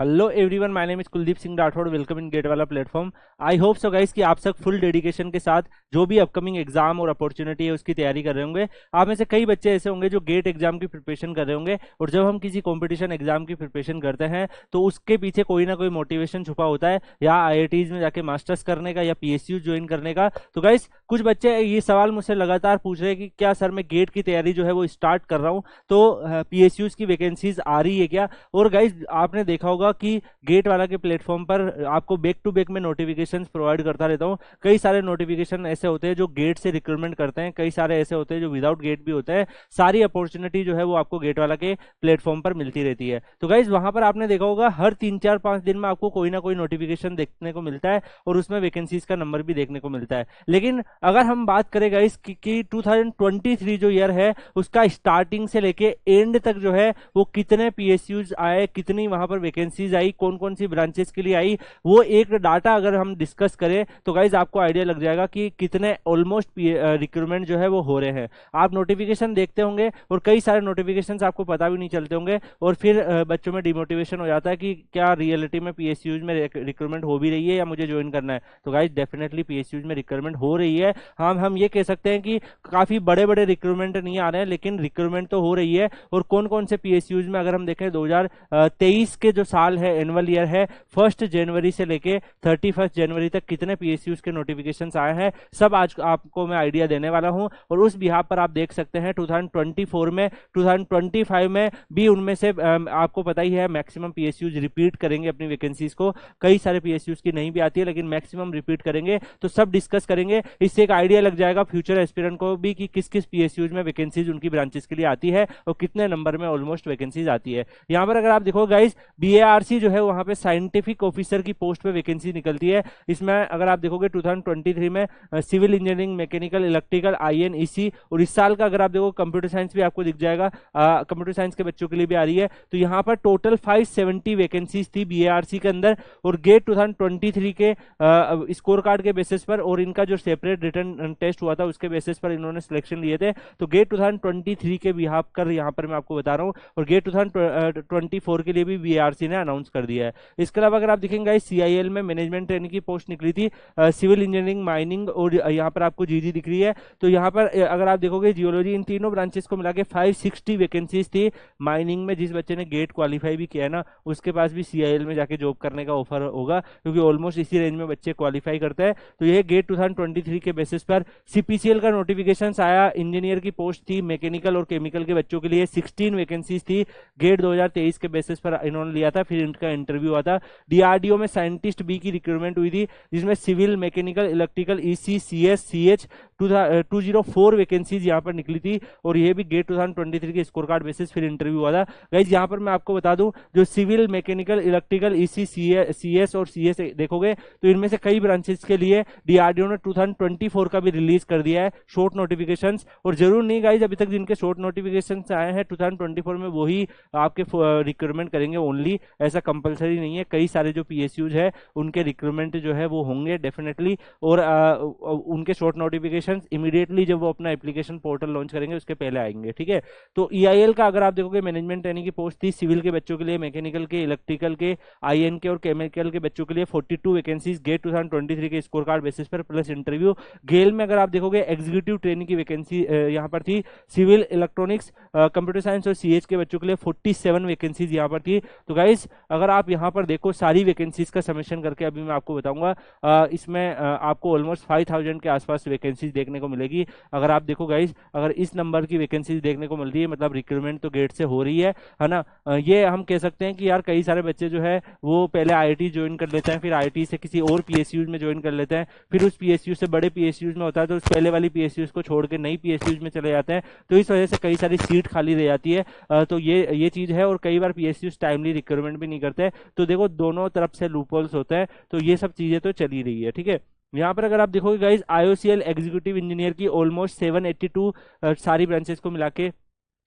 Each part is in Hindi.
Hello everyone, my name is Kuldeep Singh Rathore. Welcome in GATE Wallah platform. I hope so guys कि आप सब फुल डेडिकेशन के साथ जो भी अपकमिंग एग्जाम और अपॉर्चुनिटी है उसकी तैयारी कर रहे होंगे। आप में से कई बच्चे ऐसे होंगे जो गेट एग्जाम की प्रिपरेशन कर रहे होंगे, और जब हम किसी कॉम्पिटिशन एग्जाम की प्रिपरेशन करते हैं तो उसके पीछे कोई ना कोई मोटिवेशन छुपा होता है, या आईआईटीज में जाके मास्टर्स करने का या पीएसयू ज्वाइन करने का। तो गाइस कुछ बच्चे ये सवाल मुझसे लगातार पूछ रहे हैं कि क्या सर मैं गेट की तैयारी जो है वो स्टार्ट कर रहा हूँ तो पीएसयूज की वैकेंसीज आ रही है क्या। और गाइस आपने देखा होगा कि गेट वाला के प्लेटफॉर्म पर आपको बैक टू बैक में नोटिफिकेशंस प्रोवाइड करता रहता हूँ। कई सारे नोटिफिकेशन ऐसे होते हैं जो गेट से रिक्रूटमेंट करते हैं, कई सारे ऐसे होते हैं जो विदाउट गेट भी होते हैं। सारी अपॉर्चुनिटी जो है वो आपको गेट वाला के प्लेटफॉर्म पर मिलती रहती है। तो गाइज वहां पर आपने देखा होगा हर 3 4 5 दिन में आपको कोई ना कोई नोटिफिकेशन देखने को मिलता है, और उसमें वैकेंसीज का नंबर भी देखने को मिलता है। लेकिन अगर हम बात करें गाइज कि 2023 जो ईयर है उसका स्टार्टिंग से लेके एंड तक जो है वो कितने पीएसयूज आए, कितनी वहां पर वैकेंसीज आई, कौन कौन सी ब्रांचेस के लिए आई, वो एक डाटा अगर हम डिस्कस करें तो गाइज आपको आइडिया लग जाएगा कि कितने ऑलमोस्ट रिक्रूटमेंट जो है वो हो रहे हैं। आप नोटिफिकेशन देखते होंगे और कई सारे नोटिफिकेशंस आपको पता भी नहीं चलते होंगे, और फिर बच्चों में डिमोटिवेशन हो जाता है कि क्या रियलिटी में पीएसयूज में रिक्रूटमेंट हो भी रही है या मुझे ज्वाइन करना है। तो गाइज डेफिनेटली पीएसयूज में रिक्रूटमेंट हो रही है। हम ये कह सकते हैं कि काफी बड़े बड़े रिक्रूटमेंट नहीं आ रहे हैं, लेकिन रिक्रूटमेंट तो हो रही है। और कौन कौन से पीएसयूज में अगर हम देखें 2023 के जो साल है, एनुअल ईयर है, 1 जनवरी से लेके 31 जनवरी तक कितने पीएसयूज के नोटिफिकेशंस आए हैं, सब आज आपको मैं आइडिया देने वाला हूं। और उस बिहाफ पर आप देख सकते हैं 2024 में, 2025 में भी उनमें से आपको पता ही है मैक्सिमम पीएसयूज रिपीट करेंगे अपनी वैकेंसीज को। कई सारे पीएसयूज की नहीं भी आती है लेकिन मैक्सिमम रिपीट करेंगे, तो सब डिस्कस करेंगे। इससे एक आइडिया लग जाएगा फ्यूचर एस्पिरेंट को भी कि किस किस पीएसयूज में वैकेंसीज उनकी ब्रांचेस के लिए आती है और कितने नंबर में ऑलमोस्ट वैकेंसीज आती है। यहाँ पर अगर आप देखो गाइज बीएआरसी जो है वहां पे साइंटिफिक ऑफिसर की पोस्ट पे वैकेंसी निकलती है। इसमें अगर आप देखोगे 2023 में civil engineering, mechanical, electrical, IN, EC, और इस साल का अगर आप देखो कंप्यूटर साइंस भी आपको दिख जाएगा, कंप्यूटर साइंस के बच्चों के लिए भी आ रही है। तो यहाँ पर टोटल 570 वैकेंसीज थी बीएआरसी के अंदर, और गेट 2023 के स्कोर कार्ड के बेसिस पर और इनका जो सेपरेट रिटर्न टेस्ट हुआ था उसके बेसिस पर इन्होंने सिलेक्शन लिए थे। तो गेट 2023 के बिहाफ कर यहाँ पर मैं आपको बता रहा हूँ, और गेट 2024 के लिए भी बीएआरसी ने अनाउंस कर दिया है। इसके अलावा अगर आप देखेंगे सीआईएल में मैनेजमेंट ट्रेनिंग की पोस्ट निकली थी, सिविल इंजीनियरिंग, माइनिंग, और यहाँ पर आपको जीजी दिख रही है। तो यहाँ पर अगर आप देखोगे जियोलॉजी, इन तीनों ब्रांचेस को मिला के 560 वैकेंसीज थी। माइनिंग में जिस बच्चे ने गेट क्वालिफाई भी किया है ना, उसके पास भी सीआईएल में जाके जॉब करने का ऑफर होगा, क्योंकि ऑलमोस्ट इसी रेंज में बच्चे क्वालिफाई करते हैं। तो ये गेट 2023 के बेसिस पर सीपीसीएल का नोटिफिकेशन आया। इंजीनियर की पोस्ट थी मैकेनिकल और केमिकल के बच्चों के लिए, 16 वैकेंसीज थी। गेट 2023 के बेसिस पर इन्होंने लिया था, फिर इनका इंटरव्यू हुआ था। डीआरडीओ में साइंटिस्ट बी की रिक्रूटमेंट हुई थी, जिसमें civil, mechanical, electrical, EC, CS, CH 204 vacancies यहाँ पर निकली थी, और ये भी गेट 2023 के स्कोर कार्ड बेसिस फिर इंटरव्यू हुआ था। गाइस यहाँ पर मैं आपको बता दूं, जो civil, mechanical, electrical, EC, CS और सीएस देखोगे तो इनमें से कई ब्रांचेस के लिए डीआरडीओ ने 2024 का भी रिलीज कर दिया है शॉर्ट नोटिफिकेशंस। और जरूर नहीं गाइस अभी तक जिनके शॉर्ट नोटिफिकेशंस आए हैं 2024 में वही आपके रिक्रूटमेंट करेंगे ओनली, ऐसा कंपलसरी नहीं है। कई सारे जो पीएसयूज है उनके रिक्रूटमेंट जो है वो होंगे डेफिनेटली, और उनके शॉर्ट नोटिफिकेशन इमीडिएटली जब वो अपना एप्लीकेशन पोर्टल लॉन्च करेंगे उसके पहले आएंगे, ठीक है। तो ईआईएल का अगर आप देखोगे मैनेजमेंट ट्रेनिंग की पोस्ट थी, सिविल के बच्चों के लिए, मैकेनिकल के, इलेक्ट्रिकल के, आईएन के और केमिकल के बच्चों के लिए 42 वैकेंसीज गेट 2023 के स्कोर कार्ड बेसिस पर प्लस इंटरव्यू। गेल में अगर आप देखोगे एग्जीक्यूटिव ट्रेनिंग की वैकेंसी यहाँ पर थी, सिविल, इलेक्ट्रॉनिक्स, कंप्यूटर साइंस और सीएच के बच्चों के लिए 47 वैकेंसीज यहाँ पर थी। तो गाइस अगर आप यहाँ पर देखो सारी वैकेंसीज का समेशन करके अभी मैं आपको बताऊंगा, इसमें आपको ऑलमोस्ट 5000 के आसपास वैकेंसीज देखने को मिलेगी। अगर आप देखो गाइस, अगर इस नंबर की वैकेंसीज देखने को मिल रही है मतलब रिक्रूटमेंट तो गेट से हो रही है ना। ये हम कह सकते हैं कि यार कई सारे बच्चे जो है वो पहले आईआईटी ज्वाइन कर लेते हैं, फिर आईआईटी से किसी और पीएसयूज में ज्वाइन कर लेते हैं, फिर उस पीएसयू से बड़े पीएसयूज में होता है तो उस पहले वाली पीएसयूज को छोड़ के नई पीएसयूज में चले जाते हैं। तो इस वजह से कई सारी सीट खाली रह जाती है। तो ये चीज है, और कई बार पीएसयूज टाइमली रिक्रूटमेंट भी नहीं करते। तो देखो दोनों तरफ से लूपहोल्स होते हैं, तो ये सब चीजें तो चली रही है, ठीक है। यहाँ पर अगर आप देखोगे गाइज आईओसीएल एग्जीक्यूटिव इंजीनियर की ऑलमोस्ट 782 सारी ब्रांचेस को मिला के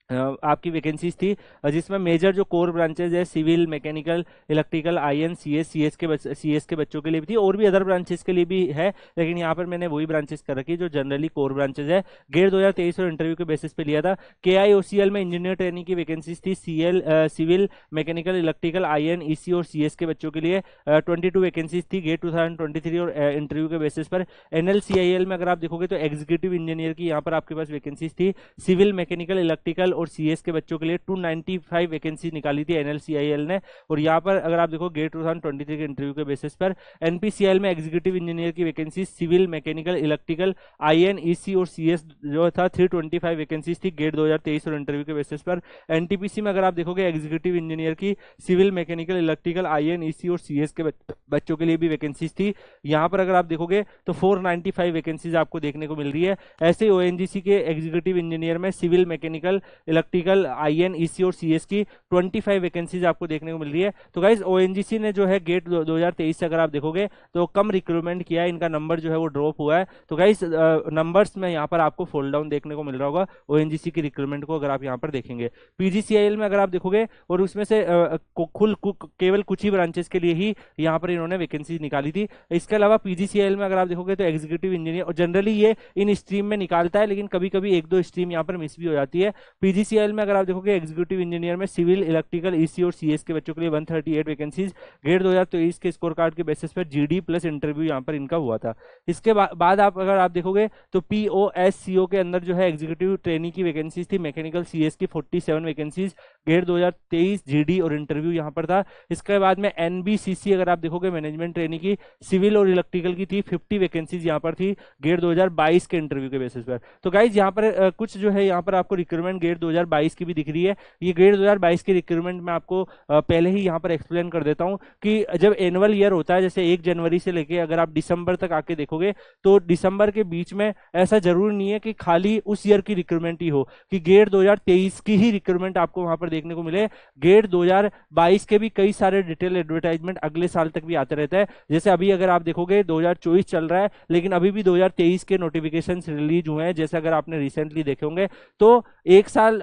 आपकी वैकेंसीज थी, जिसमें मेजर जो कोर ब्रांचेज है civil, mechanical, electrical, IN, CS के बच्चों के लिए भी थी, और भी अदर ब्रांचेस के लिए भी है, लेकिन यहाँ पर मैंने वही ब्रांचेस कर रखी जो जनरली कोर ब्रांचेज है। गेट 2023 और इंटरव्यू के बेसिस पे लिया था। KIOCL में इंजीनियर ट्रेनिंग की वैकेंसीज थी, civil, mechanical, electrical, IN, EC और सीएस के बच्चों के लिए 22 वैकेंसीज थी गेट 2023 और इंटरव्यू के बेसिस पर। NLCIL में अगर आप देखोगे तो एग्जीक्यूटिव इंजीनियर की यहाँ पर आपके पास वैकेंसीज थी, सिविल, मैकेनिकल, इलेक्ट्रिकल और सीएस के बच्चों के लिए 295 वैकेंसी निकाली थी NLCIL ने। और यहाँ पर अगर आप देखो गेट 2023 के इंटरव्यू के बेसिस पर NPCIL में एग्जीक्यूटिव इंजीनियर की vacancy civil, mechanical, electrical, IN, EC और सीएस जो था 325 वैकेंसीज थी गेट 2023 और इंटरव्यू के बेसिस पर। NTPC में अगर आप देखोगे एग्जीक्यूटिव इंजीनियर की civil, mechanical, electrical, IN, EC और सीएस के बच्चों के लिए भी वैकेंसीज थी। यहाँ पर अगर आप देखोगे तो 495 वैकेंसीज आपको देखने को मिल रही है। ऐसे ही ONGC के एग्जीक्यूटिव इंजीनियर में civil, mechanical, electrical, IN, EC और सीएस की 25 वैकेंसीज आपको देखने को मिल रही है। तो गाइज ONGC ने जो है गेट 2023 से अगर आप देखोगे तो कम रिक्रूटमेंट किया है, इनका नंबर जो है वो ड्रॉप हुआ है। तो गाइज नंबर्स में यहाँ पर आपको फोल्ड डाउन देखने को मिल रहा होगा ONGC की रिक्रूटमेंट को अगर आप यहाँ पर देखेंगे। PGCIL में अगर आप देखोगे और उसमें से केवल कुछ ही ब्रांचेस के लिए ही यहाँ पर इन्होंने वैकेंसी निकाली थी। इसके अलावा PGCIL में अगर आप देखोगे तो एग्जीक्यूटिव इंजीनियर, और जनरली ये इन स्ट्रीम में निकालता है, लेकिन कभी कभी एक दो स्ट्रीम यहाँ पर मिस भी हो जाती है। PGCIL में अगर आप देखोगे एग्जीक्यूटिव इंजीनियर में सिविल, इलेक्ट्रिकल, ईसी और सीएस के बच्चों के लिए 138 वैकेंसीज गेट 2023 के स्कोर कार्ड के बेसिस पर GD प्लस इंटरव्यू यहाँ पर इनका हुआ था। इसके बाद अगर आप देखोगे तो POSCO के अंदर जो है एग्जीक्यूटिव ट्रेनिंग की वैकेंसीज थी मैकेनिकल सीएस की 47 वैकेंसीज गेट 2023 GD और इंटरव्यू यहाँ पर था। इसके बाद में NBCC अगर आप देखोगे मैनेजमेंट ट्रेनिंग की सिविल और इलेक्ट्रिकल की थी 50 वैकेंसीज यहाँ पर थी गेट 2022 के इंटरव्यू के बेसिस पर। तो गाइज यहाँ पर कुछ जो है यहाँ पर आपको रिक्रूटमेंट गेट 2022 की भी दिख रही है। ये गेट 2022 की रिक्रूटमेंट में आपको पहले ही यहाँ पर एक्सप्लेन कर देता हूँ कि जब एनुअल ईयर होता है, जैसे 1 जनवरी से लेके अगर आप दिसंबर तक आके देखोगे तो दिसंबर के बीच में ऐसा जरूर नहीं है कि खाली उस ईयर की रिक्रूटमेंट ही हो, कि गेट 2023 की ही रिक्रूटमेंट आपको वहां पर देखने को मिले। गेट 2022 के भी कई सारे डिटेल एडवर्टाइजमेंट अगले साल तक भी आते रहते हैं। जैसे अभी अगर आप देखोगे 2024 चल रहा है, लेकिन अभी भी 2023 के नोटिफिकेशन रिलीज हुए हैं, जैसे अगर आपने रिसेंटली देखे होंगे। तो एक साल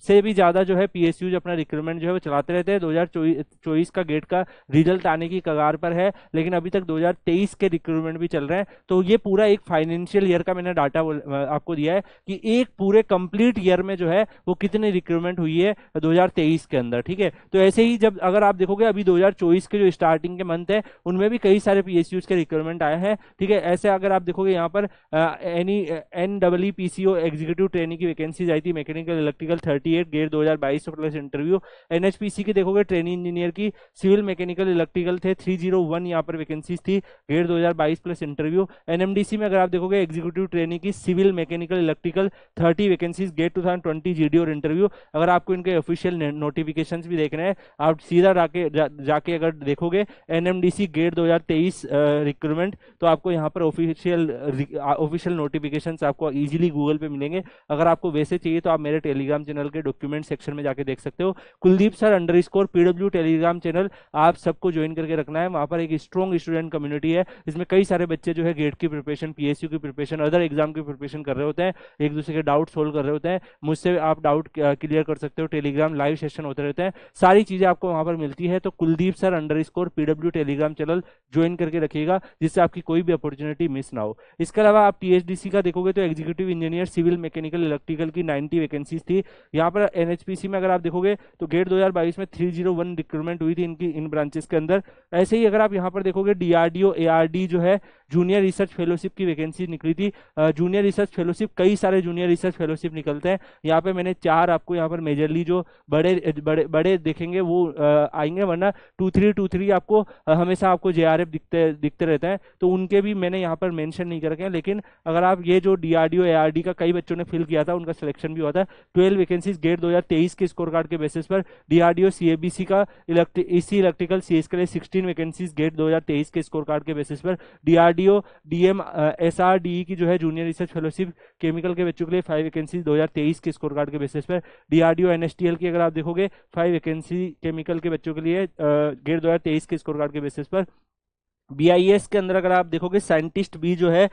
से भी ज्यादा जो है PSUज अपना रिक्रूटमेंट जो है वो चलाते रहते हैं। 2024 का गेट का रिजल्ट आने की कगार पर है, लेकिन अभी तक 2023 के रिक्रूटमेंट भी चल रहे हैं। तो ये पूरा एक फाइनेंशियल ईयर का मैंने डाटा आपको दिया है कि एक पूरे कंप्लीट ईयर में जो है वो कितनी रिक्रूटमेंट हुई है 2023 के अंदर, ठीक है। तो ऐसे ही जब अगर आप देखोगे अभी 2024 के जो स्टार्टिंग के मंथ है उनमें भी कई सारे PSUज के रिक्रूटमेंट आए हैं, ठीक है। ऐसे अगर आप देखोगे यहाँ पर NEEPCO एग्जीक्यूटिव ट्रेनिंग की वैकेंसीज आई थी mechanical electrical 38 GATE 2022 plus interview. NHPC की देखोगे ट्रेनिंग इंजीनियर की सिविल, मैकेनिकल, इलेक्ट्रिकल थे 301 यहाँ पर वैकेंसीज थी गेट 2022 प्लस इंटरव्यू। NMDC में अगर आप देखोगे एग्जीक्यूटिव ट्रेनिंग की civil, mechanical, electrical 30 vacancies GATE 2020 GD और इंटरव्यू। अगर आपको इनके ऑफिशियल नोटिफिकेशंस भी देखने हैं, आप सीधा जाके अगर देखोगे NMDC गेट 2023 रिक्रूटमेंट, तो आपको यहाँ पर ऑफिशियल नोटिफिकेशंस आपको इजीली गूगल पे मिलेंगे। अगर आपको वैसे चाहिए तो आप मेरे टेलीग्राम चैनल के डॉक्यूमेंट सेक्शन में जाके देख सकते हो। Kuldeep sir _PW Telegram channel आप सबको ज्वाइन करके रखना है। वहाँ पर एक स्ट्रॉन्ग स्टूडेंट कम्युनिटी है, इसमें कई सारे बच्चे जो है गेट की प्रिपरेशन, PSU की प्रिपरेशन, अदर एग्जाम की प्रिपरेशन कर रहे होते हैं, एक दूसरे के डाउट सोल्व कर रहे होते हैं। मुझसे आप डाउट क्लियर कर सकते हो। टेलीग्राम लाइव सेशन होते रहते हैं, सारी चीजें आपको वहां पर मिलती है। तो Kuldeep sir _PW Telegram channel join करके रखिएगा, जिससे आपकी कोई भी अपॉर्चुनिटी मिस ना हो। इसके अलावा आप THDC का देखोगे तो executive engineer civil, mechanical, electrical की 90 वैकेंसीज थी। यहाँ पर NHPC में अगर आप देखोगे तो गेट 2022 में 301 रिक्रूटमेंट हुई थी इनकी इन ब्रांचेस के अंदर। ऐसे ही अगर आप यहाँ पर देखोगे DRDO ARD जो है जूनियर रिसर्च फेलोशिप की वैकेंसी निकली थी। जूनियर रिसर्च फेलोशिप, कई सारे जूनियर रिसर्च फेलोशिप निकलते हैं। यहाँ पे मैंने 4 आपको यहाँ पर मेजरली जो बड़े बड़े बड़े देखेंगे वो आएंगे, वरना 2-3 आपको हमेशा आपको JRF दिखते रहते हैं, तो उनके भी मैंने यहाँ पर मेंशन नहीं कर रखे हैं। लेकिन अगर आप ये जो DRDO ARD का कई बच्चों ने फिल किया था, उनका सिलेक्शन भी हुआ था। 12 वैकेंसीज गेट 2023 के स्कोर कार्ड के बेसिस पर। DRDO CABC का EC इलेक्ट्रिकल CS के लिए 16 वैकेंसीज गेट 2023 के स्कोर कार्ड के बेसिस पर। DRDO DM SRDE की जो है जूनियर रिसर्च फेलोशिप केमिकल के बच्चों के लिए 5 वैकेंसीज 2023 के स्कोर कार्ड के बेसिस पर। DRDO NSTL की अगर आप देखोगे 5 वैकेंसी केमिकल के बच्चों के लिए गेट 2023 के स्कोर कार्ड के बेसिस पर। BIS के अंदर अगर आप देखोगे साइंटिस्ट भी जो है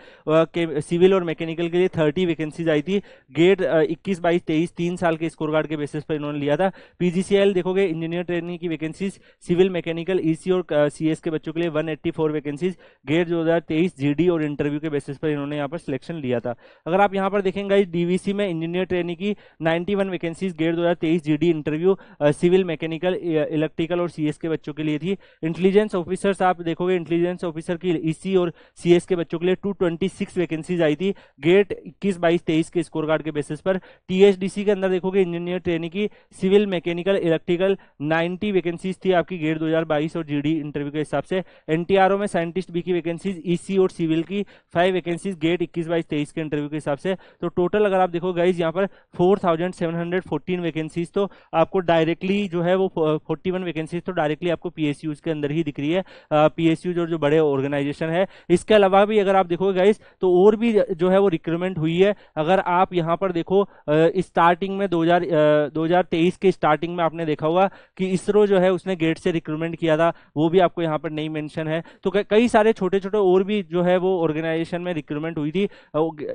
सिविल और मैकेनिकल के लिए 30 वैकेंसीज आई थी। गेट 21, 22, 23 3 साल के स्कोर कार्ड के बेसिस पर इन्होंने लिया था। PGCL देखोगे इंजीनियर ट्रेनिंग की वैकेंसीज सिविल, मैकेनिकल, EC और CS के बच्चों के लिए 184 वैकेंसीज गेट 2023 GD और इंटरव्यू के बेसिस पर इन्होंने यहाँ पर सिलेक्शन लिया था। अगर आप यहाँ पर देखेंगे DVC में इंजीनियर ट्रेनिंग की 91 vacancies GATE 2023 GD interview civil, mechanical, electrical और CS के बच्चों के लिए थी। इंटेलिजेंस ऑफिसर्स आप देखोगे इंटेलिजेंस ऑफिसर की EC और CS के बच्चों के लिए 226 वैकेंसीज आई थी गेट 21, 22, 23 के स्कोर कार्ड के बेसिस पर। THDC के अंदर देखोगे इंजीनियर ट्रेनिंग की सिविल, मैकेनिकल, इलेक्ट्रिकल 90 वैकेंसीज थी आपकी गेट 2022 और GD इंटरव्यू के हिसाब से। NTRO में साइंटिस्ट बी की वैकेंसीज EC और सिविल की 5 वैकेंसीज गेट 21, 22, 23 के इंटरव्यू के हिसाब से। तो टोटल अगर आप देखो गाइज यहाँ पर 4714 वैकेंसीज तो आपको डायरेक्टली जो है वो 41 वैकेंसीज तो डायरेक्टली आपको PSUs के अंदर ही दिख रही है। PSU जो बड़े ऑर्गेनाइजेशन है। इसके अलावा भी अगर आप देखोगे गाइस तो और भी जो है वो रिक्रूटमेंट हुई है। अगर आप यहाँ पर देखो स्टार्टिंग में 2023 के स्टार्टिंग में आपने देखा होगा कि इसरो जो है उसने गेट से रिक्रूटमेंट किया था, वो भी आपको यहाँ पर नहीं मेंशन है। तो कई सारे छोटे छोटे और भी जो है वो ऑर्गेनाइजेशन में रिक्रूटमेंट हुई थी।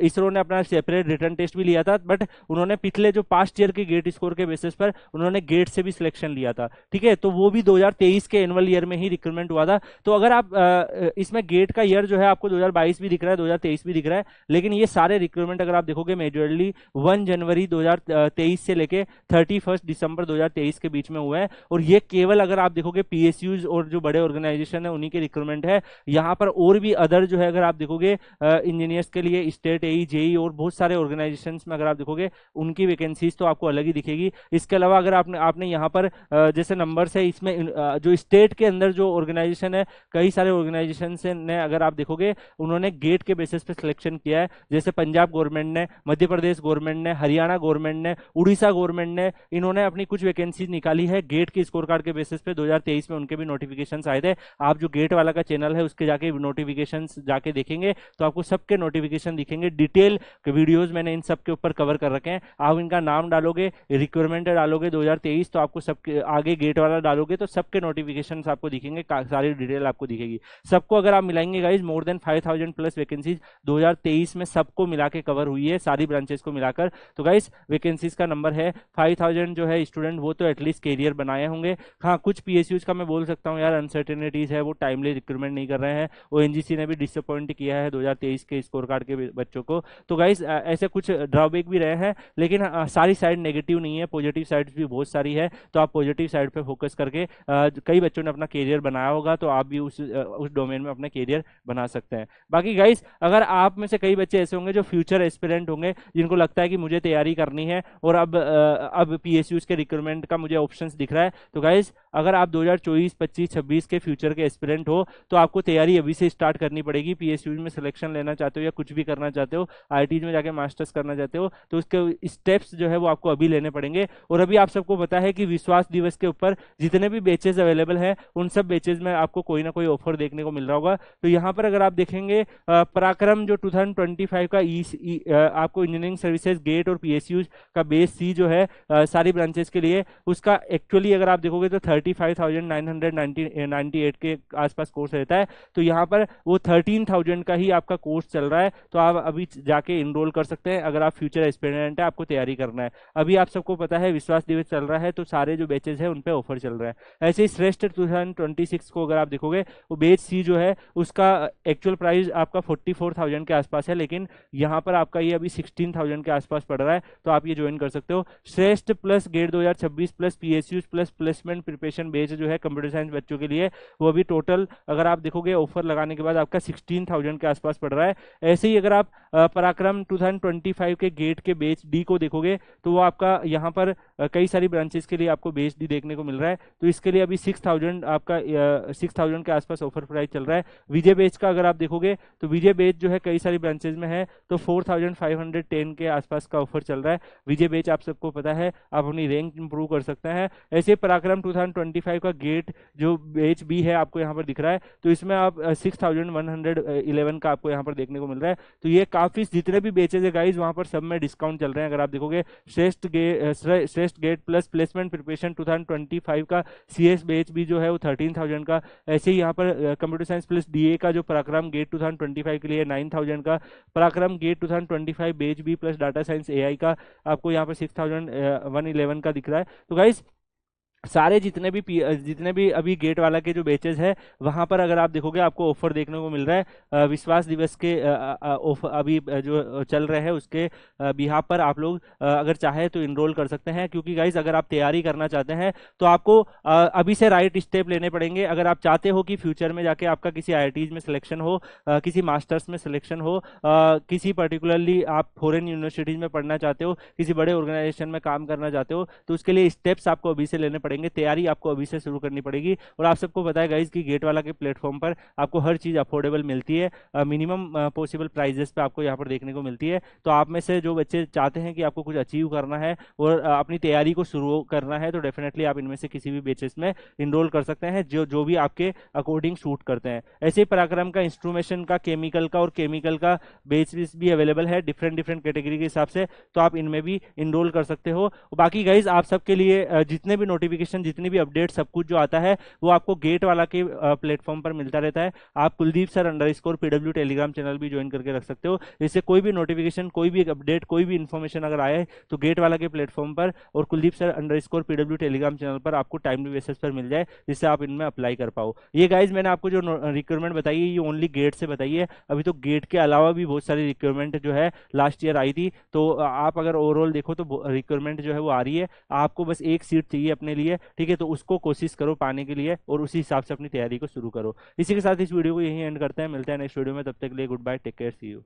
इसरो ने अपना सेपरेट रिटर्न टेस्ट भी लिया था, बट उन्होंने पिछले जो पास्ट ईयर के गेट स्कोर के बेसिस पर उन्होंने गेट से भी सिलेक्शन लिया था। ठीक है, तो वो भी 2023 के एनुअल ईयर में ही रिक्रूटमेंट हुआ था। तो अगर आप इसमें गेट का ईयर जो है आपको 2022 भी दिख रहा है, 2023 भी दिख रहा है, लेकिन ये सारे रिक्रूटमेंट अगर आप देखोगे मेजरली 1 जनवरी 2023 से लेके 31 दिसंबर 2023 के बीच में हुआ है। और ये केवल अगर आप देखोगे PSUs और जो बड़े ऑर्गेनाइजेशन है उन्हीं के रिक्रूटमेंट है। यहाँ पर और भी अदर जो है अगर आप देखोगे इंजीनियर्स के लिए स्टेट AE, JEE और बहुत सारे ऑर्गेनाइजेशन में अगर आप देखोगे उनकी वैकेंसीज तो आपको अलग ही दिखेगी। इसके अलावा अगर आपने यहाँ पर जैसे नंबर्स है इसमें जो स्टेट के अंदर जो ऑर्गेनाइजेशन है, कई सारे ऑर्गेनाइजेशन से ने अगर आप देखोगे उन्होंने गेट के बेसिस पे सिलेक्शन किया है। जैसे पंजाब गवर्नमेंट ने, मध्य प्रदेश गवर्नमेंट ने, हरियाणा गवर्नमेंट ने, उड़ीसा गवर्नमेंट ने, इन्होंने अपनी कुछ वैकेंसीज निकाली है गेट के स्कोर कार्ड के बेसिस पे। 2023 में उनके भी नोटिफिकेशन आए थे। आप जो गेट वाला का चैनल है उसके जाके नोटिफिकेशन जाके देखेंगे तो आपको सबके नोटिफिकेशन दिखेंगे। डिटेल वीडियोज मैंने इन सब के ऊपर कवर कर रखे हैं। आप इनका नाम डालोगे, रिक्वायरमेंट डालोगे 2023, तो आपको सबके आगे गेट वाला डालोगे तो सबके नोटिफिकेशन आपको दिखेंगे, सारी डिटेल आपको दिखेगी। सबको अगर आप मिलाएंगे guys more than 5000 plus vacancies 2023 में सबको मिला के कवर हुई है, सारी ब्रांचेस को मिलाकर। तो गाइज वैकेंसीज का नंबर है 5000 जो है स्टूडेंट वो तो एटलीस्ट कैरियर बनाए होंगे। हाँ, कुछ PSUs का मैं बोल सकता हूँ यार अनसर्टेनिटीज है, वो टाइमली रिक्रूटमेंट नहीं कर रहे हैं। ONGC ने भी डिसअपॉइंट किया है 2023 के स्कोर कार्ड के बच्चों को। तो गाइज ऐसे कुछ ड्रॉबैक भी रहे हैं, लेकिन सारी साइड नेगेटिव नहीं है, पॉजिटिव साइड भी बहुत सारी है। तो आप पॉजिटिव साइड पे फोकस करके कई बच्चों ने अपना कैरियर बनाया होगा, तो आप भी उस डोमेन में अपना कैरियर बना सकते हैं। बाकी गाइस अगर आप में से कई बच्चे ऐसे होंगे जो फ्यूचर एस्पिरेंट होंगे, जिनको लगता है कि मुझे तैयारी करनी है और अब PSUs के रिक्रूटमेंट का मुझे ऑप्शंस दिख रहा है, तो गाइस अगर आप 2024, 25, 26 के फ्यूचर के एस्पिरेंट हो तो आपको तैयारी अभी से स्टार्ट करनी पड़ेगी। PSUs में सिलेक्शन लेना चाहते हो या कुछ भी करना चाहते हो, IITs में जाके मास्टर्स करना चाहते हो, तो उसके स्टेप्स जो है वो आपको अभी लेने पड़ेंगे। और अभी आप सबको पता है कि विश्वास दिवस के ऊपर जितने भी बैचेज अवेलेबल हैं उन सब बैचेज में आपको कोई ना कोई ऑफर देखने को मिल रहा होगा। तो यहाँ पर अगर आप देखेंगे पराक्रम जो 2025 का आपको इंजीनियरिंग सर्विसेज गेट और PSUs का बेस C जो है सारी ब्रांचेस के लिए, उसका एक्चुअली अगर आप देखोगे तो 35,998 के आसपास कोर्स रहता है। तो यहाँ पर वो 13,000 का ही आपका कोर्स चल रहा है। तो आप अभी जाके इनरोल कर सकते हैं अगर आप फ्यूचर एस्पिरेंट है, आपको तैयारी करना है। अभी आप सबको पता है विश्वास दिवस चल रहा है, तो सारे जो बैचेज है उन पे ऑफर चल रहा है। ऐसे ही श्रेष्ठ 2026 को अगर आप देखोगे वो बैच C जो है उसका एक्चुअल प्राइस आपका 44,000 के आसपास है, लेकिन यहाँ पर आपका ये अभी 16,000 के आसपास पड़ रहा है। तो आप ये ज्वाइन कर सकते हो। Shreshth plus GATE 2026 plus PSUs plus placement preparation batch जो है कंप्यूटर साइंस बच्चों के लिए, वो अभी टोटल अगर आप देखोगे ऑफर लगाने के बाद आपका 16,000 के आसपास पड़ रहा है। ऐसे ही अगर आप पराक्रम 2025 के गेट के बैच D को देखोगे तो वो आपका यहाँ पर कई सारी ब्रांचेस के लिए आपको बैच D देखने को मिल रहा है। तो इसके लिए अभी 6,000 आपका 6,000 के आसपास ऑफर प्राइस चल रहा है। विजय बैच का अगर आप देखोगे तो विजय बैच जो है कई सारी ब्रांचेज में है, तो 4,510 के आसपास का ऑफर चल रहा है। विजय बैच आप सबको पता है आप अपनी रैंक इंप्रूव कर सकते हैं। ऐसे पराक्रम 2025 का गेट जो बैच B है आपको यहाँ पर दिख रहा है, तो इसमें आप 6,111 का आपको यहाँ पर देखने को मिल रहा है। तो ये काफी जितने भी बैचेज है गाइज वहां पर सब में डिस्काउंट चल रहे हैं। अगर आप देखोगे श्रेष्ठ गेट प्लस प्लेसमेंट प्रिपरेशन 2025 का CS बैच भी जो है वो 13,000 का। ऐसे ही यहाँ पर कंप्यूटर साइंस प्लस डीए का जो पराक्रम गेट 2025 के लिए 9000 का, पराक्रम GATE 2025 batch B plus data science AI का आपको यहाँ पर 6111 का दिख रहा है। तो गाइस सारे जितने भी अभी गेट वाला के जो बेचेस है वहां पर अगर आप देखोगे आपको ऑफर देखने को मिल रहा है। विश्वास दिवस के ऑफर अभी जो चल रहे हैं उसके बिहाफ पर आप लोग अगर चाहे तो इनरोल कर सकते हैं, क्योंकि गाइज अगर आप तैयारी करना चाहते हैं तो आपको अभी से राइट स्टेप लेने पड़ेंगे। अगर आप चाहते हो कि फ्यूचर में जाके आपका किसी आईआईटीज में सिलेक्शन हो, किसी मास्टर्स में सिलेक्शन हो, किसी पर्टिकुलरली आप फॉरेन यूनिवर्सिटीज में पढ़ना चाहते हो, किसी बड़े ऑर्गेनाइजेशन में काम करना चाहते हो, तो उसके लिए स्टेप्स आपको अभी से लेने पड़ेंगे, तैयारी आपको अभी से शुरू करनी पड़ेगी। और आप सबको पता है गाइज कि गेट वाला के प्लेटफॉर्म पर आपको हर चीज अफोर्डेबल मिलती है, मिनिमम पॉसिबल प्राइजेस पे आपको यहाँ पर देखने को मिलती है। तो आप में से जो बच्चे चाहते हैं कि आपको कुछ अचीव करना है और अपनी तैयारी को शुरू करना है तो डेफिनेटली आप इनमें से किसी भी बेचेस में इनरोल कर सकते हैं जो जो भी आपके अकॉर्डिंग सूट करते हैं। ऐसे ही पराक्रम का इंस्ट्रूमेशन का, केमिकल का और केमिकल का बेचेस भी अवेलेबल है डिफरेंट डिफरेंट कैटेगरी के हिसाब से, तो आप इनमें भी इनरोल कर सकते हो। बाकी गाइज आप सबके लिए जितने भी नोटिफिकेशन, जितनी भी अपडेट, सब कुछ जो आता है वो आपको गेट वाला के प्लेटफॉर्म पर मिलता रहता है। आप Kuldeep sir underscore PW Telegram channel भी ज्वाइन करके रख सकते हो, जिससे कोई भी नोटिफिकेशन, कोई भी अपडेट, कोई भी इन्फॉर्मेशन अगर आए तो गेट वाला के प्लेटफॉर्म पर और Kuldeep sir underscore PW Telegram channel पर आपको टाइमली बेसिस पर मिल जाए, जिससे आप इनमें अप्लाई कर पाओ। ये गाइज मैंने आपको जो रिक्वायरमेंट बताई है ये ओनली गेट से बताई है, अभी तो गेट के अलावा भी बहुत सारी रिक्वायरमेंट जो है लास्ट ईयर आई थी। तो आप अगर ओवरऑल देखो तो रिक्वायरमेंट जो है वो आ रही है, आपको बस एक सीट चाहिए अपने लिए, ठीक है, तो उसको कोशिश करो पाने के लिए और उसी हिसाब से अपनी तैयारी को शुरू करो। इसी के साथ इस वीडियो को यहीं एंड करते हैं, मिलते हैं नेक्स्ट वीडियो में, तब तक के लिए good bye, take care, see you.